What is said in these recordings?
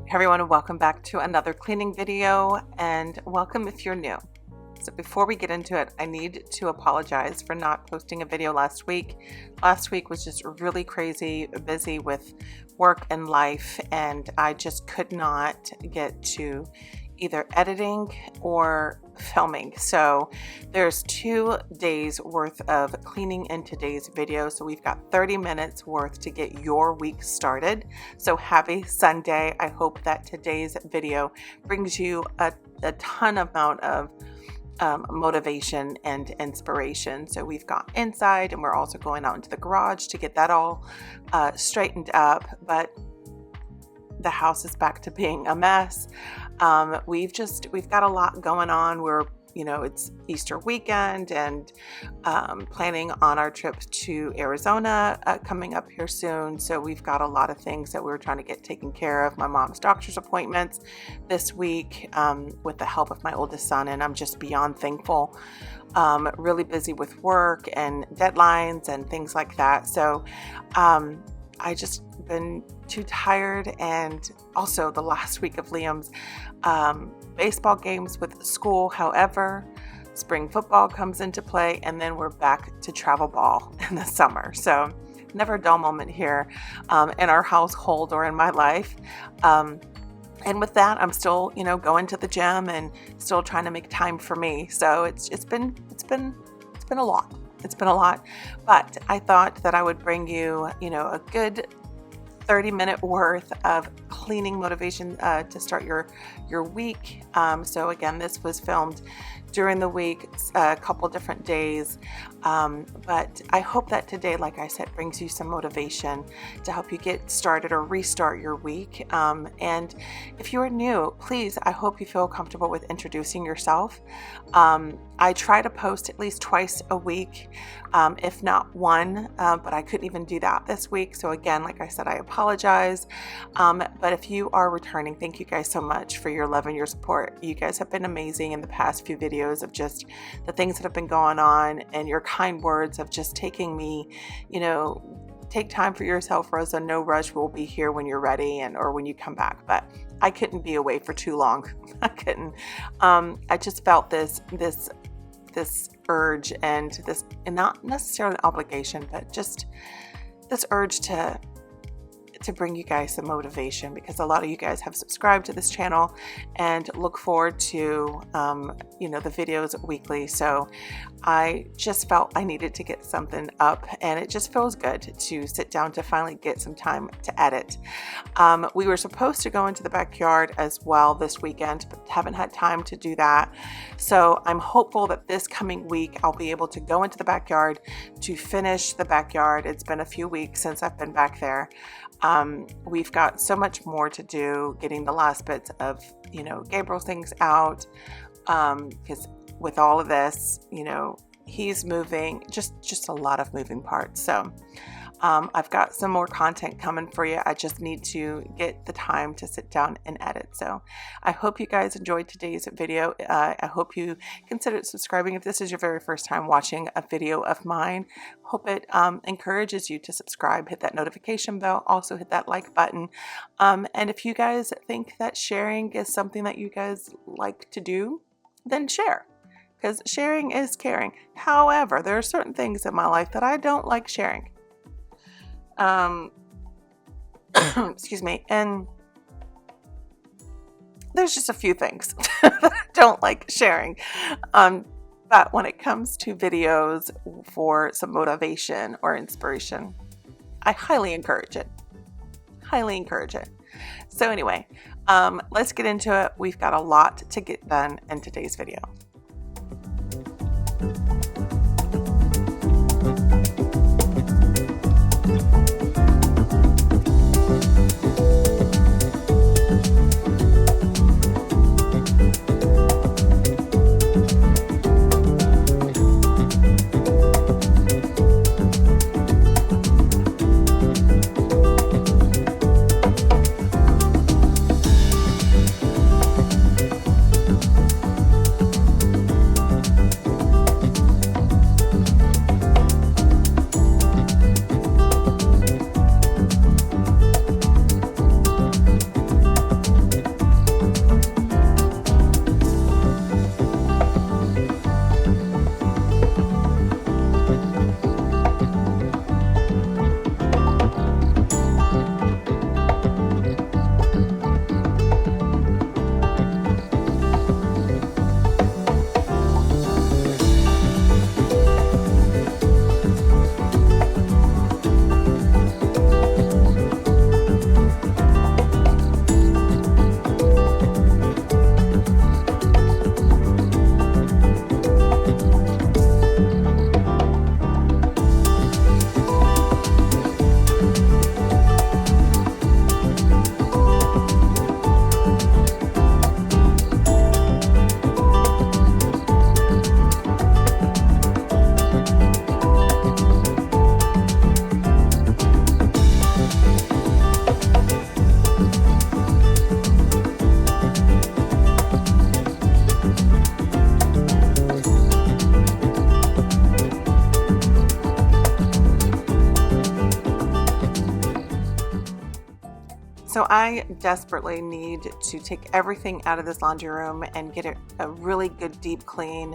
Hey everyone, and welcome back to another cleaning video, and welcome if you're new. So before we get into it, I need to apologize for not posting a video last week. Last week was just really crazy, busy with work and life, and I just could not get to either editing or filming. So there's 2 days worth of cleaning in today's video. So we've got 30 minutes worth to get your week started. So happy Sunday. I hope that today's video brings you a ton amount of motivation and inspiration. So we've got inside, and we're also going out into the garage to get that all straightened up. But the house is back to being a mess. We've got a lot going on. It's Easter weekend, and planning on our trip to Arizona coming up here soon. So we've got a lot of things that we're trying to get taken care of. My mom's doctor's appointments this week with the help of my oldest son, and I'm just beyond thankful. Really busy with work and deadlines and things like that. So I just been too tired, and also the last week of Liam's baseball games with school. However, spring football comes into play, and then we're back to travel ball in the summer. So never a dull moment here in our household or in my life. And with that, I'm still, going to the gym and still trying to make time for me. So it's been a lot. It's been a lot, but I thought that I would bring you, a good 30-minute worth of cleaning motivation to start your week. So again, this was filmed during the week, a couple different days. But I hope that today, like I said, brings you some motivation to help you get started or restart your week. And if you are new, please, I hope you feel comfortable with introducing yourself. I try to post at least twice a week, if not one, but I couldn't even do that this week. So again, like I said, I apologize. But if you are returning, thank you guys so much for your love and your support. You guys have been amazing in the past few videos of just the things that have been going on, and your kind words of just taking me, take time for yourself, Rosa. No rush. We'll be here when you're ready or when you come back. But I couldn't be away for too long. I couldn't. I just felt this urge and not necessarily an obligation, but just this urge to bring you guys some motivation, because a lot of you guys have subscribed to this channel and look forward to the videos weekly. So I just felt I needed to get something up, and it just feels good to sit down to finally get some time to edit. We were supposed to go into the backyard as well this weekend, but haven't had time to do that. So I'm hopeful that this coming week I'll be able to go into the backyard to finish the backyard. It's been a few weeks since I've been back there. We've got so much more to do, getting the last bits of, Gabriel's things out, because with all of this, he's moving, just a lot of moving parts. So I've got some more content coming for you. I just need to get the time to sit down and edit. So I hope you guys enjoyed today's video. I hope you consider subscribing if this is your very first time watching a video of mine. Hope it encourages you to subscribe, hit that notification bell, also hit that like button. And if you guys think that sharing is something that you guys like to do, then share, because sharing is caring. However, there are certain things in my life that I don't like sharing. Excuse me. And there's just a few things that I don't like sharing. But when it comes to videos for some motivation or inspiration, I highly encourage it. Highly encourage it. So anyway, let's get into it. We've got a lot to get done in today's video. So I desperately need to take everything out of this laundry room and get it a really good deep clean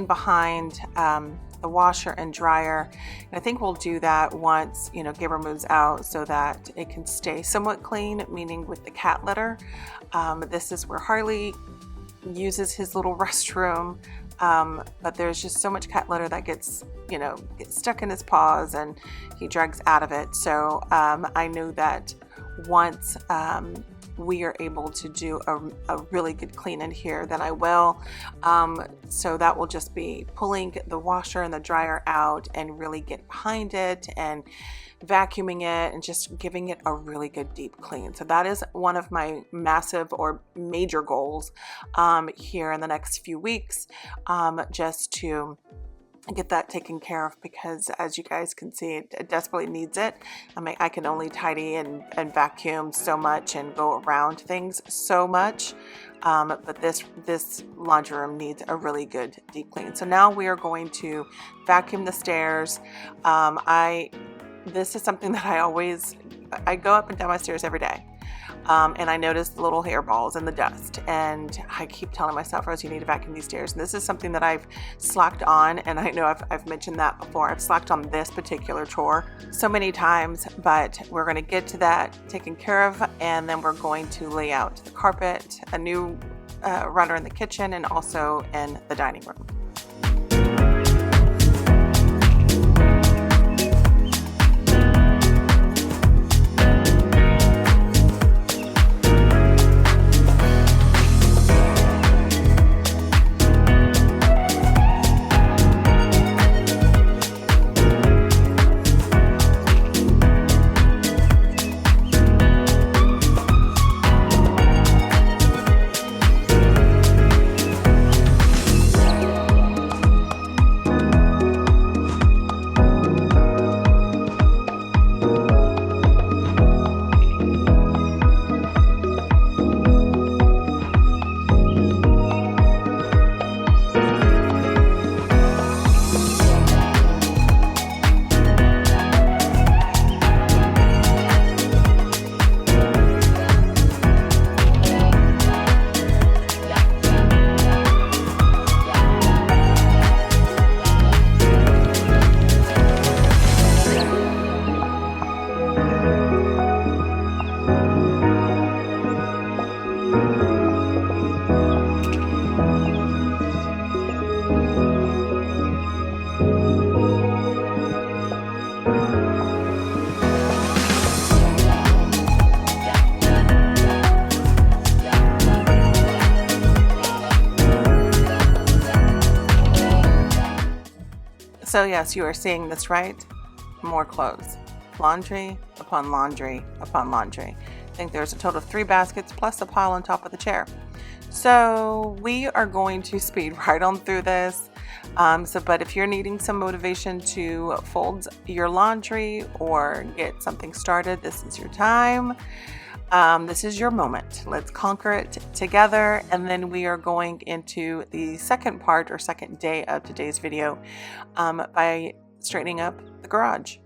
behind the washer and dryer. And I think we'll do that once, Gabriel moves out so that it can stay somewhat clean, meaning with the cat litter. This is where Harley uses his little restroom. But there's just so much cat litter that gets stuck in his paws and he drags out of it. So I know that once we are able to do a really good clean in here, then I will. So that will just be pulling the washer and the dryer out and really get behind it and vacuuming it and just giving it a really good deep clean. So that is one of my massive or major goals here in the next few weeks, just to get that taken care of, because as you guys can see, it desperately needs it. I mean, I can only tidy and vacuum so much and go around things so much. But this laundry room needs a really good deep clean. So now we are going to vacuum the stairs. This is something that I go up and down my stairs every day. And I notice the little hairballs and the dust, and I keep telling myself, Rose, you need to vacuum these stairs. And this is something that I've slacked on, and I know I've mentioned that before. I've slacked on this particular chore so many times, but we're going to get to that taken care of, and then we're going to lay out the carpet, a new runner in the kitchen, and also in the dining room. So yes, you are seeing this right. More clothes. Laundry upon laundry upon laundry. I think there's a total of 3 baskets plus a pile on top of the chair. So we are going to speed right on through this. But if you're needing some motivation to fold your laundry or get something started, this is your time. This is your moment. Let's conquer it together. And then we are going into the second part or second day of today's video by straightening up the garage.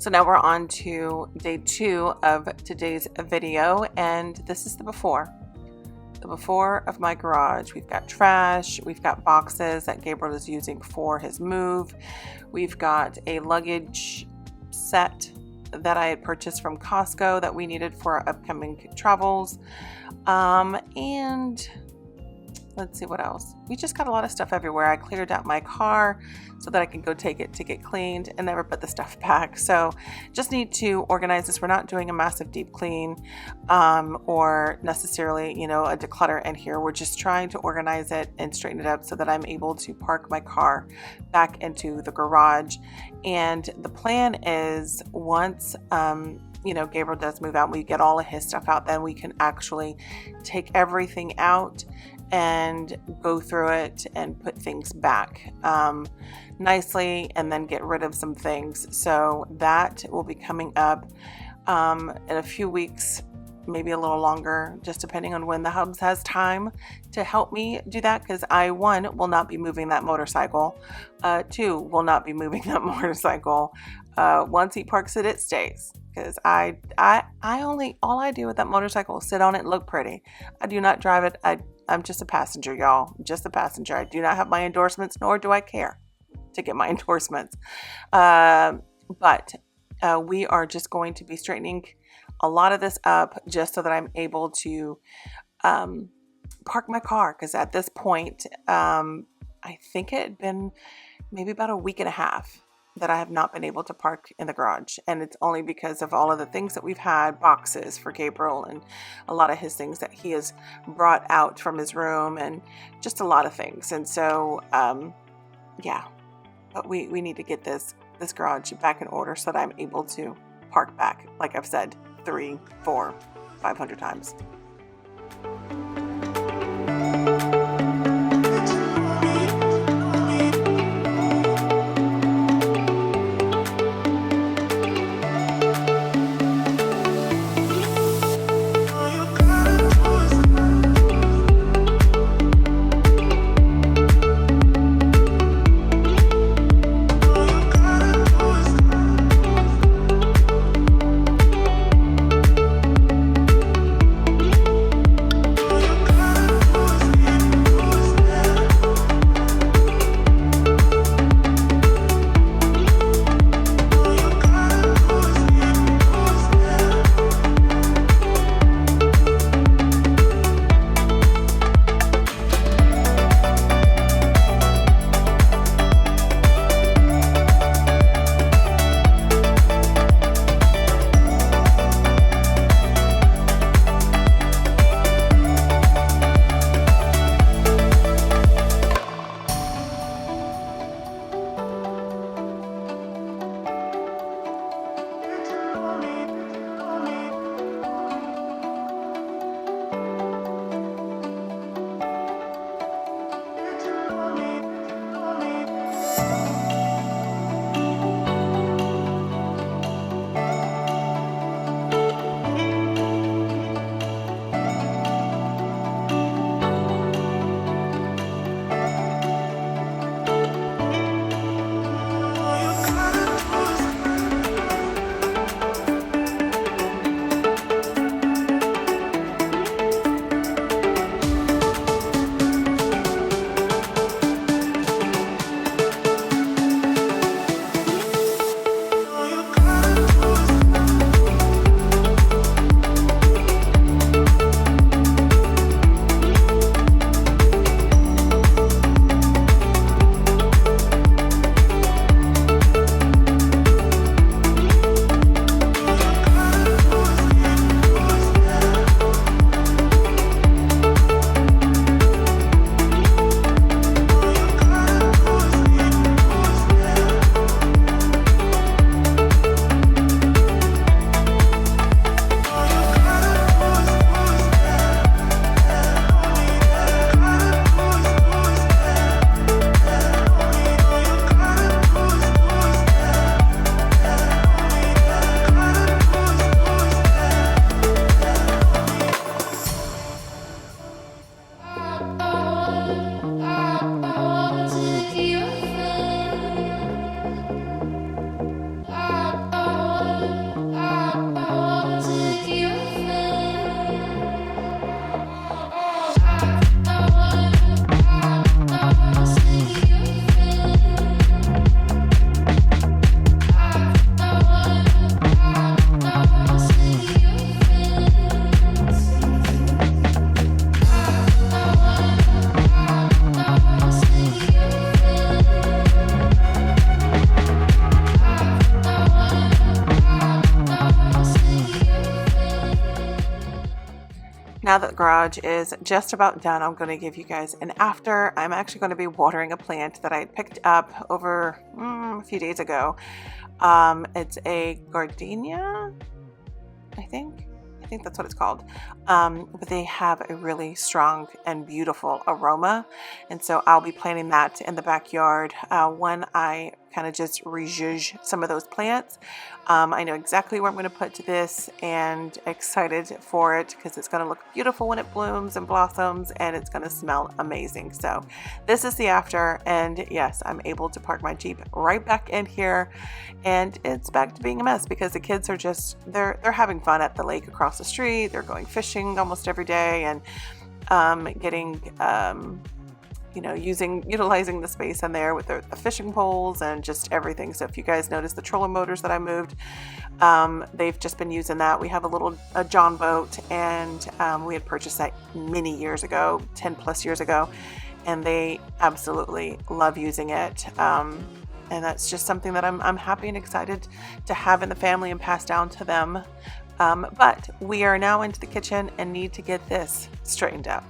So now we're on to day 2 of today's video, and this is the before. The before of my garage. We've got trash, we've got boxes that Gabriel is using for his move. We've got a luggage set that I had purchased from Costco that we needed for our upcoming travels. And let's see what else. We just got a lot of stuff everywhere. I cleared out my car so that I can go take it to get cleaned and never put the stuff back. So just need to organize this. We're not doing a massive deep clean or necessarily, a declutter in here. We're just trying to organize it and straighten it up so that I'm able to park my car back into the garage. And the plan is once Gabriel does move out, we get all of his stuff out, then we can actually take everything out and go through it and put things back nicely and then get rid of some things. So that will be coming up in a few weeks, maybe a little longer, just depending on when the Hubs has time to help me do that, because I, 1, will not be moving that motorcycle, 2, will not be moving that motorcycle. Once he parks it, it stays, because all I do with that motorcycle is sit on it and look pretty. I do not drive it. I'm just a passenger, y'all. Just a passenger. I do not have my endorsements, nor do I care to get my endorsements. But we are just going to be straightening a lot of this up just so that I'm able to park my car. Because at this point, I think it had been maybe about a week and a half that I have not been able to park in the garage. And it's only because of all of the things that we've had, boxes for Gabriel and a lot of his things that he has brought out from his room and just a lot of things. And so, but we need to get this garage back in order so that I'm able to park back, like I've said, 3, 4, 500 times. now that the garage is just about done, I'm going to give you guys an after. I'm actually going to be watering a plant that I picked up over a few days ago. It's a gardenia, I think that's what it's called. But they have a really strong and beautiful aroma. And so I'll be planting that in the backyard when I kind of just rejudge some of those plants. I know exactly where I'm going to put this and excited for it because it's going to look beautiful when it blooms and blossoms, and it's going to smell amazing. So this is the after, and yes, I'm able to park my Jeep right back in here, and it's back to being a mess because the kids are just, they're having fun at the lake across the street. They're going fishing almost every day and getting utilizing the space in there with the fishing poles and just everything. So if you guys notice the trolling motors that I moved, they've just been using that. We have a John boat, and we had purchased that many years ago, 10 plus years ago, and they absolutely love using it. And that's just something that I'm happy and excited to have in the family and pass down to them. But we are now into the kitchen and need to get this straightened out.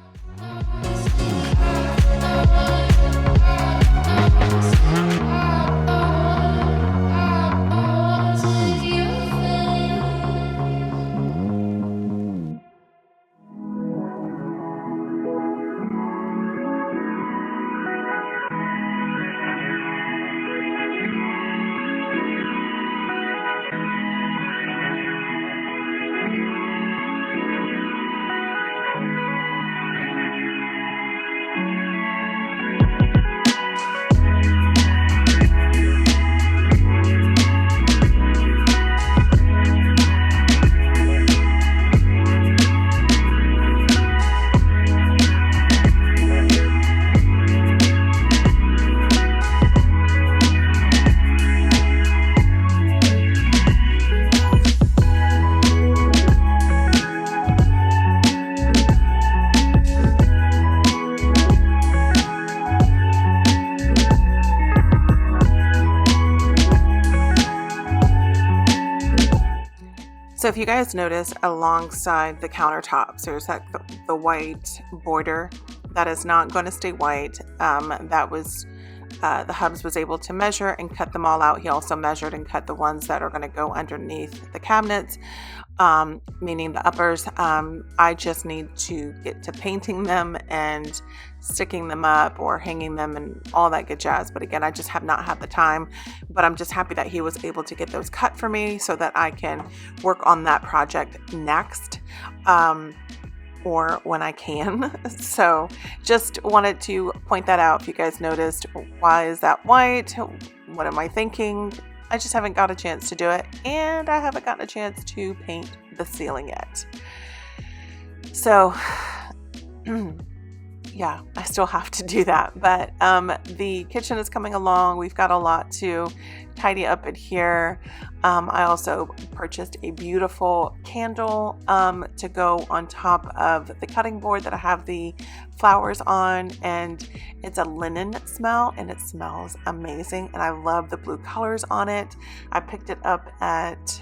So if you guys notice alongside the countertops, there's the white border that is not going to stay white. That was the hubs was able to measure and cut them all out. He also measured and cut the ones that are going to go underneath the cabinets, meaning the uppers. I just need to get to painting them and sticking them up or hanging them and all that good jazz. But again, I just have not had the time, but I'm just happy that he was able to get those cut for me so that I can work on that project next. Or when I can. So just wanted to point that out. If you guys noticed, why is that white? What am I thinking? I just haven't got a chance to do it, and I haven't gotten a chance to paint the ceiling yet. So yeah, I still have to do that, but the kitchen is coming along. We've got a lot to tidy up in here. I also purchased a beautiful candle to go on top of the cutting board that I have the flowers on, and it's a linen smell and it smells amazing, and I love the blue colors on it. I picked it up at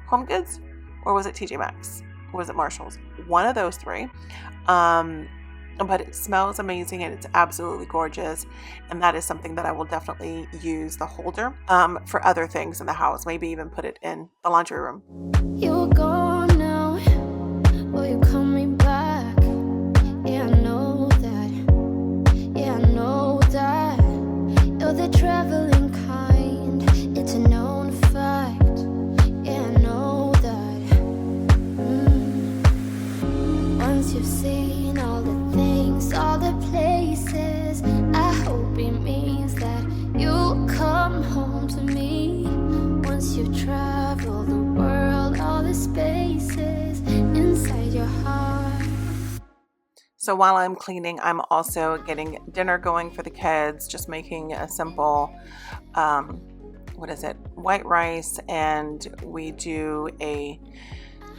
Home Goods, or was it TJ Maxx? Or was it Marshall's? One of those three. But it smells amazing and it's absolutely gorgeous, and that is something that I will definitely use the holder for other things in the house, maybe even put it in the laundry room. You're gone now, will you coming back? Yeah, I know that, yeah, I know that. You're the traveling kind, it's a known fact. Yeah, I know that. Once you've seen all the all the places, I hope it means that you'll come home to me. Once you've traveled the world, all the spaces inside your heart. So while I'm cleaning, I'm also getting dinner going for the kids, just making a simple white rice, and we do a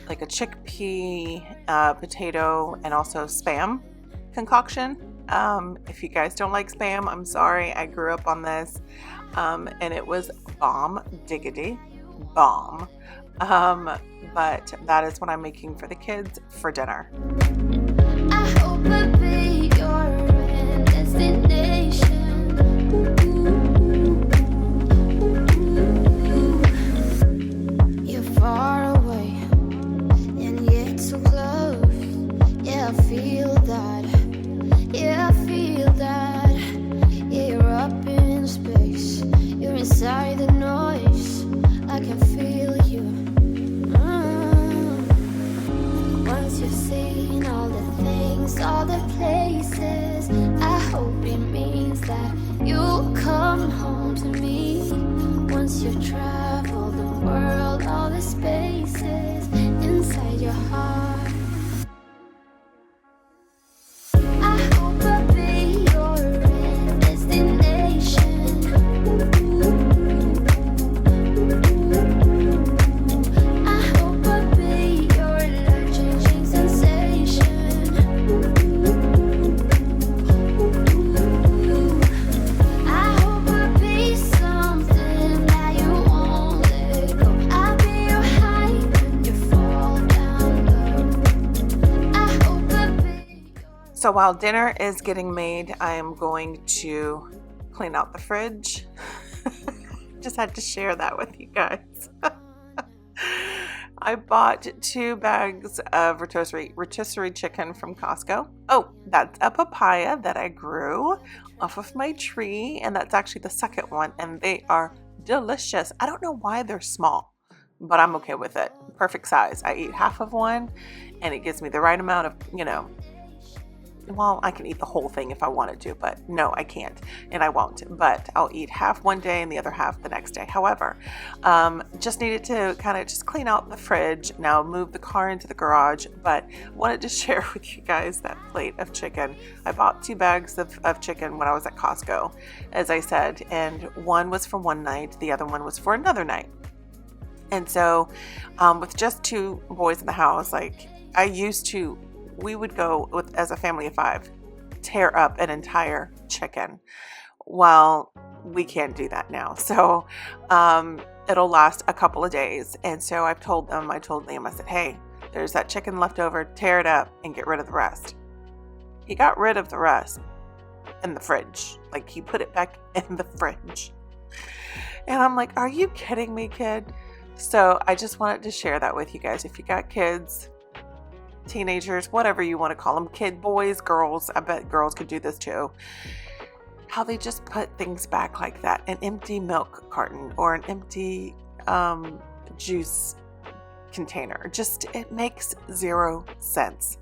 chickpea, potato, and also Spam concoction. If you guys don't like Spam, I'm sorry. I grew up on this, and it was bomb diggity. bomb. But that is what I'm making for the kids for dinner. I hope I'll be your destination. You're far away and yet so close. Yeah, I feel that. Yeah, I feel that. Yeah, you're up in space. You're inside the noise. I can feel you. Once you've seen all the things, all the places, I hope it means that you'll come home to me. Once you've traveled the world, all the spaces inside your heart. I hope I'll be your destination. I hope I'll be your life-changing sensation. I hope I'll be something that you won't let go. I'll be your high when you fall down low. I hope I'll be So while dinner is getting made, I am going to clean out the fridge. Just had to share that with you guys. I bought 2 bags of rotisserie chicken from Costco. Oh, that's a papaya that I grew off of my tree, and that's actually the second one, and they are delicious. I don't know why they're small, but I'm okay with it. Perfect size. I eat half of one, and it gives me the right amount of, well, I can eat the whole thing if I wanted to, but no, I can't, and I won't. But I'll eat half one day and the other half the next day. However, just needed to kind of just clean out the fridge, now move the car into the garage, but wanted to share with you guys that plate of chicken. I bought 2 bags of chicken when I was at Costco, as I said, and one was for one night, the other one was for another night. And so with just 2 boys in the house, we would go as a family of 5, tear up an entire chicken. Well, we can't do that now. So it'll last a couple of days. And so I told Liam, I said, hey, there's that chicken left over, tear it up and get rid of the rest. He got rid of the rest in the fridge. Like, he put it back in the fridge. And I'm like, are you kidding me, kid? So I just wanted to share that with you guys. If you got kids, teenagers, whatever you want to call them, boys, girls, I bet girls could do this too, how they just put things back like that, an empty milk carton or an empty juice container. Just, it makes 0 sense.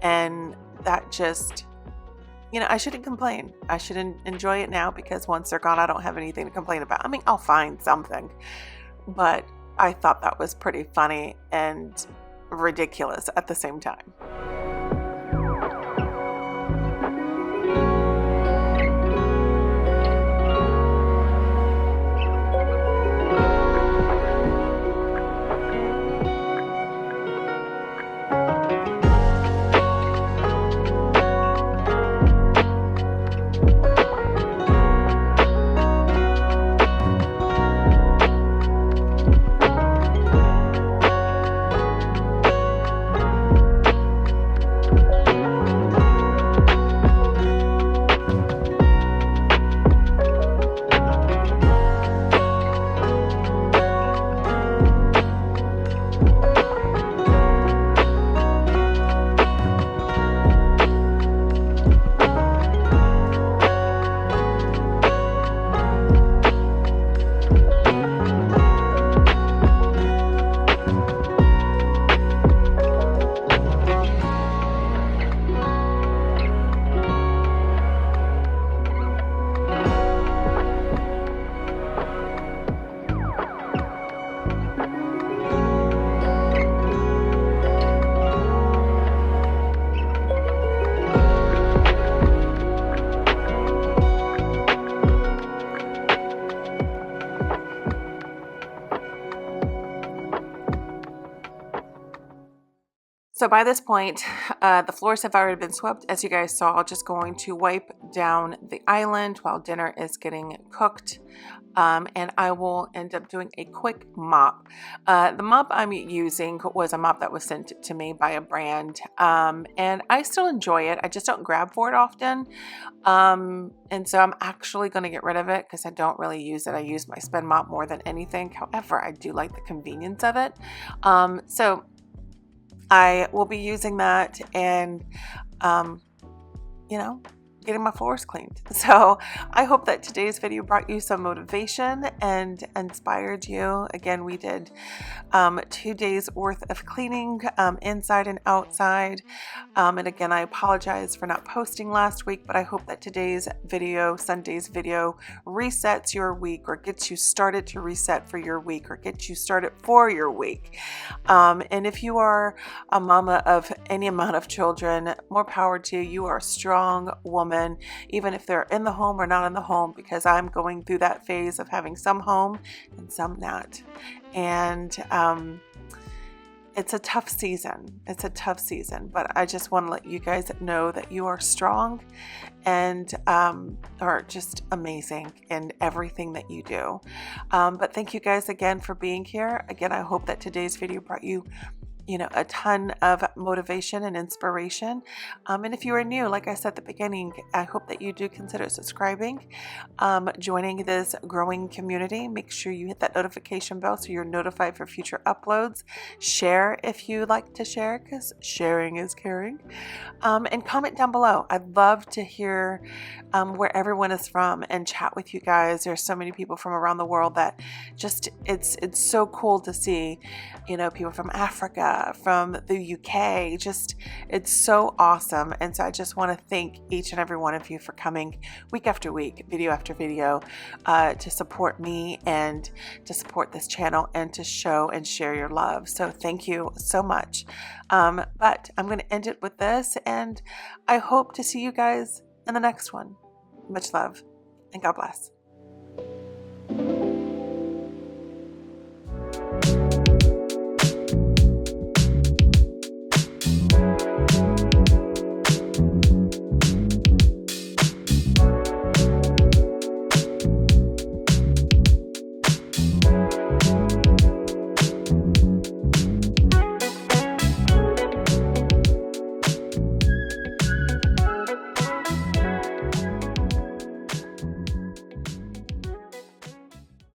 And that just, I shouldn't complain. I should enjoy it now, because once they're gone, I don't have anything to complain about. I mean, I'll find something, but I thought that was pretty funny and ridiculous at the same time. So by this point, the floors have already been swept. As you guys saw, just going to wipe down the island while dinner is getting cooked. And I will end up doing a quick mop. The mop I'm using was a mop that was sent to me by a brand. And I still enjoy it. I just don't grab for it often. And so I'm actually going to get rid of it because I don't really use it. I use my spin mop more than anything. However, I do like the convenience of it. So I will be using that and, getting my floors cleaned. So I hope that today's video brought you some motivation and inspired you. Again, we did 2 days worth of cleaning inside and outside. And again, I apologize for not posting last week, but I hope that today's video, Sunday's video, resets your week or gets you started to reset for your week or gets you started for your week. And if you are a mama of any amount of children, more power to you. You are a strong woman, even if they're in the home or not in the home, because I'm going through that phase of having some home and some not. And it's a tough season. But I just want to let you guys know that you are strong and are just amazing in everything that you do. But thank you guys again for being here. Again, I hope that today's video brought you a ton of motivation and inspiration. And if you are new, like I said at the beginning, I hope that you do consider subscribing, joining this growing community. Make sure you hit that notification bell so you're notified for future uploads. Share if you like to share, because sharing is caring. And comment down below. I'd love to hear where everyone is from and chat with you guys. There's so many people from around the world that just, it's so cool to see, people from Africa, from the UK, just it's so awesome. And so I just want to thank each and every one of you for coming week after week, video after video, to support me and to support this channel and to show and share your love. So thank you so much. But I'm going to end it with this, and I hope to see you guys in the next one. Much love and God bless.